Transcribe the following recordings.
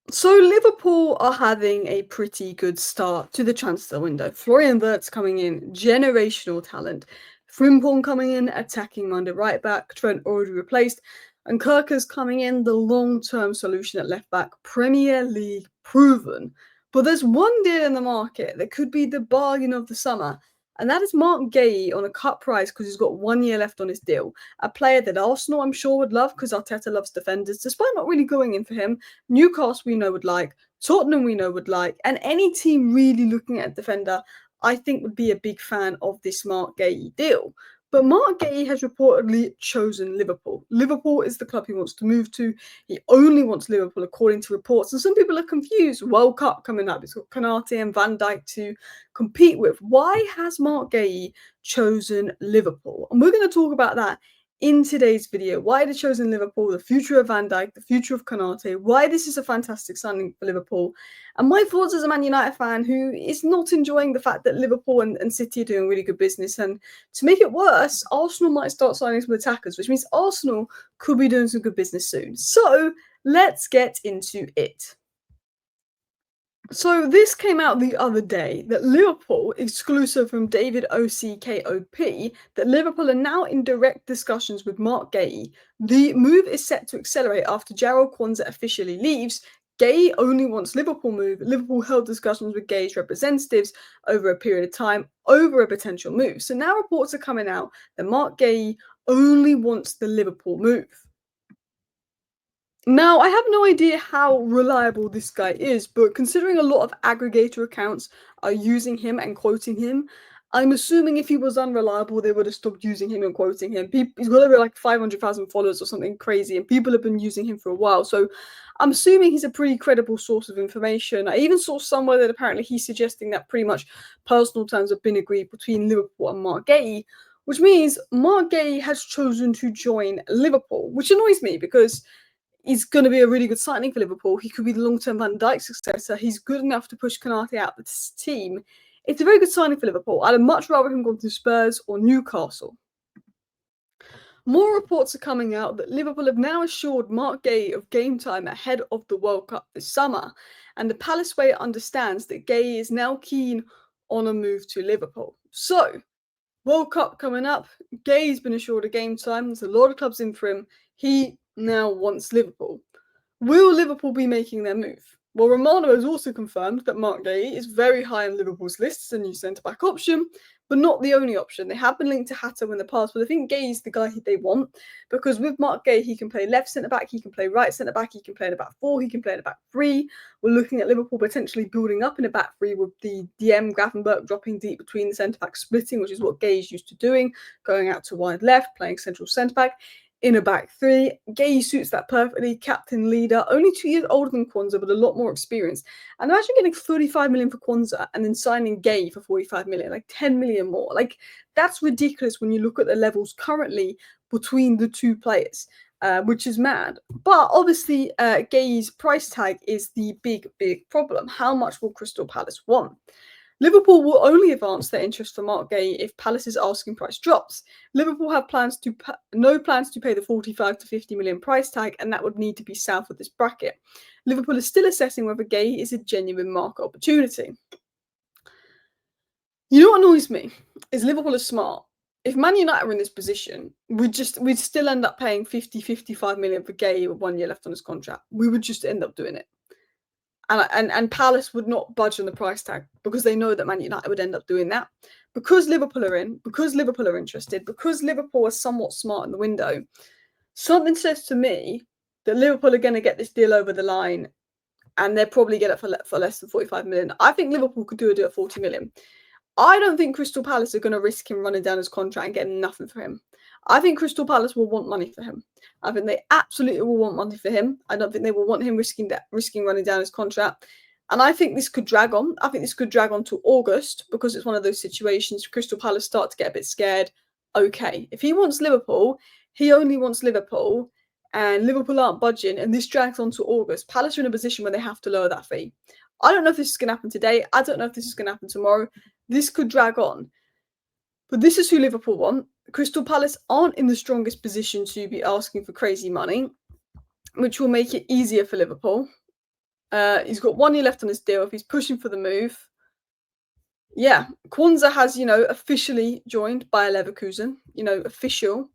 So Liverpool are having a pretty good start to the transfer window. Florian Wirtz coming in, generational talent. Frimpong coming in, attacking Monday right back. Trent already replaced. And Kirker's coming in, the long-term solution at left back. Premier League proven. But there's one deal in the market that could be the bargain of the summer. And that is Marc Guehi on a cut price because he's got 1 year left on his deal. A player that Arsenal, I'm sure, would love because Arteta loves defenders, despite not really going in for him. Newcastle we know would like, Tottenham we know would like, and any team really looking at a defender, I think would be a big fan of this Marc Guehi deal. But Marc Guehi has reportedly chosen Liverpool. Liverpool is the club he wants to move to. He only wants Liverpool, according to reports. And some people are confused. World Cup coming up. It's got Konate and Van Dijk to compete with. Why has Marc Guehi chosen Liverpool? And we're going to talk about that in today's video. Why they've chosen Liverpool, the future of Van Dijk, the future of Konate, why this is a fantastic signing for Liverpool, and my thoughts as a Man United fan who is not enjoying the fact that Liverpool and City are doing really good business. And to make it worse, Arsenal might start signing some attackers, which means Arsenal could be doing some good business soon. So let's get into it. So this came out the other day that Liverpool, exclusive from David OCKOP, that Liverpool are now in direct discussions with Marc Guehi. The move is set to accelerate after Jarrell Kwanzaa officially leaves. Guehi only wants Liverpool move. Liverpool held discussions with Guehi's representatives over a period of time over a potential move. So now reports are coming out that Marc Guehi only wants the Liverpool move. Now, I have no idea how reliable this guy is, but considering a lot of aggregator accounts are using him and quoting him, I'm assuming if he was unreliable, they would have stopped using him and quoting him. He's got over like 500,000 followers or something crazy, and people have been using him for a while. So I'm assuming he's a pretty credible source of information. I even saw somewhere that apparently he's suggesting that pretty much personal terms have been agreed between Liverpool and Marc Guehi, which means Marc Guehi has chosen to join Liverpool, which annoys me because he's going to be a really good signing for Liverpool. He could be the long-term Van Dijk successor. He's good enough to push Konate out of this team. It's a very good signing for Liverpool. I'd much rather him go to Spurs or Newcastle. More reports are coming out that Liverpool have now assured Marc Guehi of game time ahead of the World Cup this summer. And the Palace way understands that Guehi is now keen on a move to Liverpool. So, World Cup coming up. Guehi's been assured of game time. There's a lot of clubs in for him. He now wants Liverpool. Will Liverpool be making their move? Well, Romano has also confirmed that Marc Guehi is very high on Liverpool's list as a new centre-back option, but not the only option. They have been linked to Hatta in the past, but I think Guehi's the guy they want because with Marc Guehi, he can play left centre-back, he can play right centre-back, he can play in a back four, he can play in a back three. We're looking at Liverpool potentially building up in a back three with the DM Gravenberch dropping deep between the centre-back splitting, which is what Guehi's used to doing, going out to wide left, playing central centre-back in a back three. Guehi suits that perfectly. Captain, leader, only 2 years older than Kwanzaa, but a lot more experience. And imagine getting 35 million for Kwanzaa and then signing Guehi for 45 million, like 10 million more. Like, that's ridiculous when you look at the levels currently between the two players, which is mad. But obviously, Guehi's price tag is the big problem. How much will Crystal Palace want? Liverpool will only advance their interest for Marc Guehi if Palace's asking price drops. Liverpool have no plans to pay the 45 to 50 million price tag, and that would need to be south of this bracket. Liverpool is still assessing whether Guehi is a genuine market opportunity. You know what annoys me is Liverpool is smart. If Man United were in this position, we'd still end up paying 50, 55 million for Guehi with 1 year left on his contract. We would just end up doing it. And Palace would not budge on the price tag because they know that Man United would end up doing that. Because Liverpool are in, because Liverpool are interested, because Liverpool are somewhat smart in the window, something says to me that Liverpool are going to get this deal over the line and they'll probably get it for less than 45 million. I think Liverpool could do a deal at 40 million. I don't think Crystal Palace are going to risk him running down his contract and getting nothing for him. I think Crystal Palace will want money for him. I think they absolutely will want money for him. I don't think they will want him risking running down his contract. And I think this could drag on. I think this could drag on to August because it's one of those situations Crystal Palace start to get a bit scared. Okay, if he wants Liverpool, he only wants Liverpool, and Liverpool aren't budging, and this drags on to August. Palace are in a position where they have to lower that fee. I don't know if this is going to happen today. I don't know if this is going to happen tomorrow. This could drag on. But this is who Liverpool want. Crystal Palace aren't in the strongest position to be asking for crazy money, which will make it easier for Liverpool. He's got 1 year left on his deal. If he's pushing for the move, yeah, Kwanzaa has, officially joined by Leverkusen, official.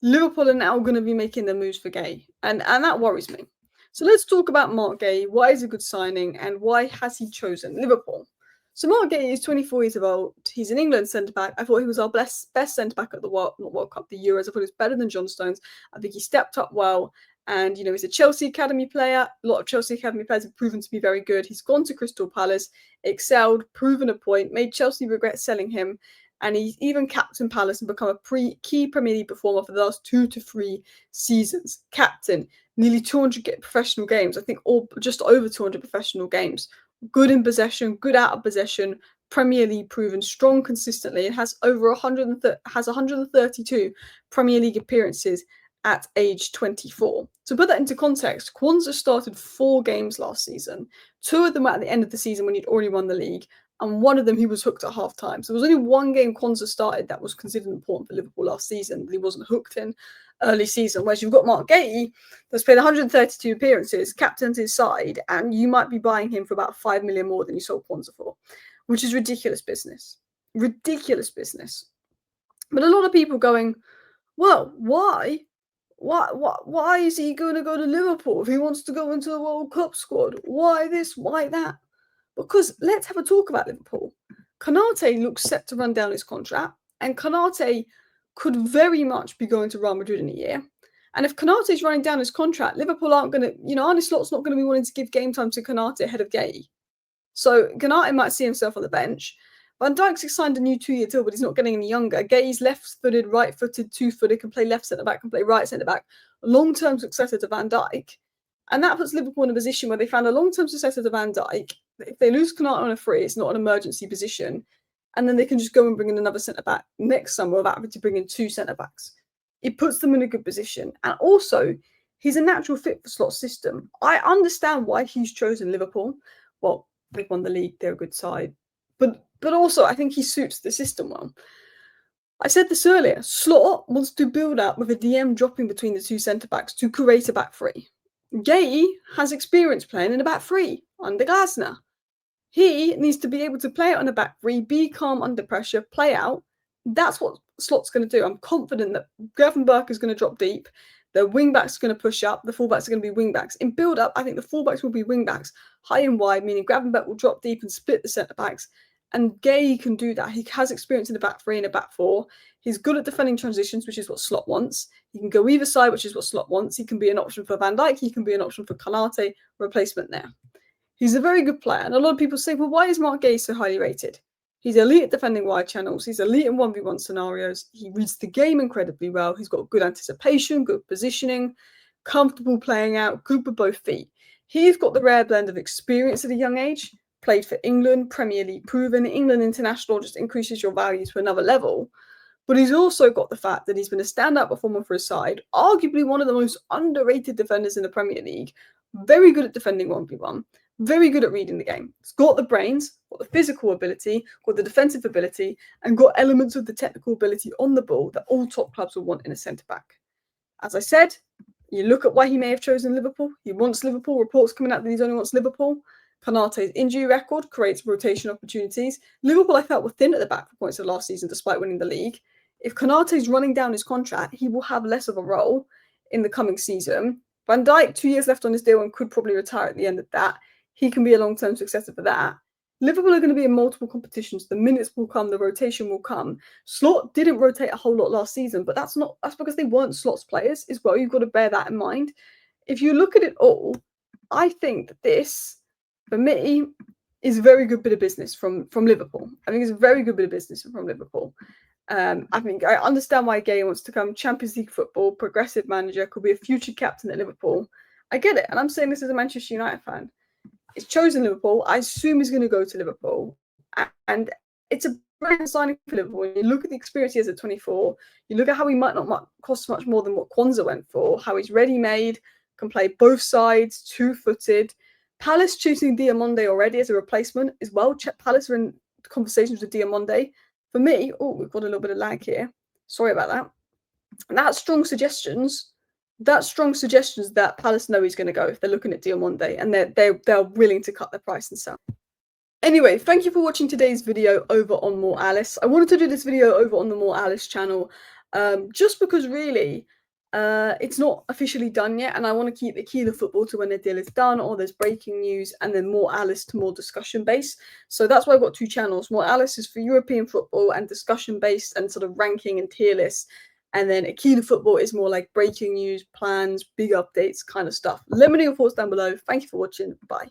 Liverpool are now going to be making their moves for Gay, and that worries me. So let's talk about Marc Guehi. Why is a good signing, and why has he chosen Liverpool? So Marc Guehi is 24 years old. He's an England centre back. I thought he was our best centre back at the World Cup, the Euros. I thought he was better than John Stones. I think he stepped up well. And he's a Chelsea academy player. A lot of Chelsea academy players have proven to be very good. He's gone to Crystal Palace, excelled, proven a point, made Chelsea regret selling him, and he's even captained Palace and become a key Premier League performer for the last 2 to 3 seasons. Captain, nearly 200 professional games, I think, all just over 200 professional games. Good in possession, good out of possession, Premier League proven, strong consistently, and has over 132 Premier League appearances at age 24. To put that into context, Kwanzaa started 4 games last season. 2 of them were at the end of the season when he'd already won the league, and one of them he was hooked at half time. So there was only 1 game Kwanzaa started that was considered important for Liverpool last season that he wasn't hooked in early season. Whereas you've got Marc Guehi that's played 132 appearances, captained his side, and you might be buying him for about 5 million more than you sold Kwanzaa for, which is ridiculous business. Ridiculous business. But a lot of people going, well, why? Why is he going to go to Liverpool if he wants to go into the World Cup squad? Why this? Why that? Because let's have a talk about Liverpool. Konate looks set to run down his contract, and Konate could very much be going to Real Madrid in a year. And if Konate's running down his contract, Liverpool aren't going to, Arne Slot's not going to be wanting to give game time to Konate ahead of Guehi. So Konate might see himself on the bench. Van Dijk's signed a new 2-year deal, but he's not getting any younger. Guehi's left-footed, right-footed, two-footed, can play left centre-back, can play right centre-back. Long-term successor to Van Dijk. And that puts Liverpool in a position where they found a long-term successor to Van Dijk. If they lose Konate on a free, it's not an emergency position. And then they can just go and bring in another centre-back next summer without having to bring in 2 centre-backs. It puts them in a good position. And also, he's a natural fit for Slot's system. I understand why he's chosen Liverpool. Well, they've won the league, they're a good side. But also, I think he suits the system well. I said this earlier, Slot wants to build up with a DM dropping between the 2 centre-backs to create a back 3. Guehi has experience playing in a back 3 under Glasner. He needs to be able to play out on a back 3, be calm under pressure, play out. That's what Slot's going to do. I'm confident that Gravenberch is going to drop deep. The wing-backs are going to push up. The full-backs are going to be wing-backs. In build-up, I think the full-backs will be wing-backs, high and wide, meaning Gravenberch will drop deep and split the centre-backs. And Guehi can do that. He has experience in a back 3 and a back 4. He's good at defending transitions, which is what Slot wants. He can go either side, which is what Slot wants. He can be an option for Van Dijk. He can be an option for Konate, replacement there. He's a very good player. And a lot of people say, well, why is Marc Guehi so highly rated? He's elite at defending wide channels. He's elite in 1v1 scenarios. He reads the game incredibly well. He's got good anticipation, good positioning, comfortable playing out, good with both feet. He's got the rare blend of experience at a young age, played for England, Premier League proven. England international just increases your value to another level. But he's also got the fact that he's been a standout performer for his side, arguably one of the most underrated defenders in the Premier League, very good at defending 1v1, very good at reading the game. He's got the brains, got the physical ability, got the defensive ability, and got elements of the technical ability on the ball that all top clubs will want in a centre-back. As I said, you look at why he may have chosen Liverpool. He wants Liverpool. Reports coming out that he only wants Liverpool. Konate's injury record creates rotation opportunities. Liverpool, I felt, were thin at the back for points of last season despite winning the league. If Konate's running down his contract, he will have less of a role in the coming season. Van Dijk, 2 years left on his deal and could probably retire at the end of that. He can be a long-term successor for that. Liverpool are going to be in multiple competitions. The minutes will come, the rotation will come. Slot didn't rotate a whole lot last season, but that's because they weren't Slot's players as well. You've got to bear that in mind. If you look at it all, I think that this, for me, is a very good bit of business from Liverpool. I think it's a very good bit of business from Liverpool. I think I understand why Guehi wants to come. Champions League football, progressive manager, could be a future captain at Liverpool. I get it. And I'm saying this as a Manchester United fan. He's chosen Liverpool. I assume he's going to go to Liverpool. And it's a brilliant signing for Liverpool. When you look at the experience he has at 24, you look at how he might not cost much more than what Kwanzaa went for, how he's ready-made, can play both sides, two-footed. Palace choosing Diamonde already as a replacement as well. Palace are in conversations with Diamonde. For me, we've got a little bit of lag here. Sorry about that. And that's strong suggestions That's strong suggestions that Palace know he's gonna go if they're looking at Diamonde, and they're willing to cut their price and sell. Anyway, thank you for watching today's video over on More Alice. I wanted to do this video over on the More Alice channel, just because really, it's not officially done yet, and I want to keep the Keeler football to when the deal is done, or there's breaking news, and then More Alice to more discussion based. So that's why I've got two channels. More Alice is for European football and discussion based and sort of ranking and tier lists. And then Keeler football is more like breaking news, plans, big updates kind of stuff. Let me know your thoughts down below. Thank you for watching. Bye.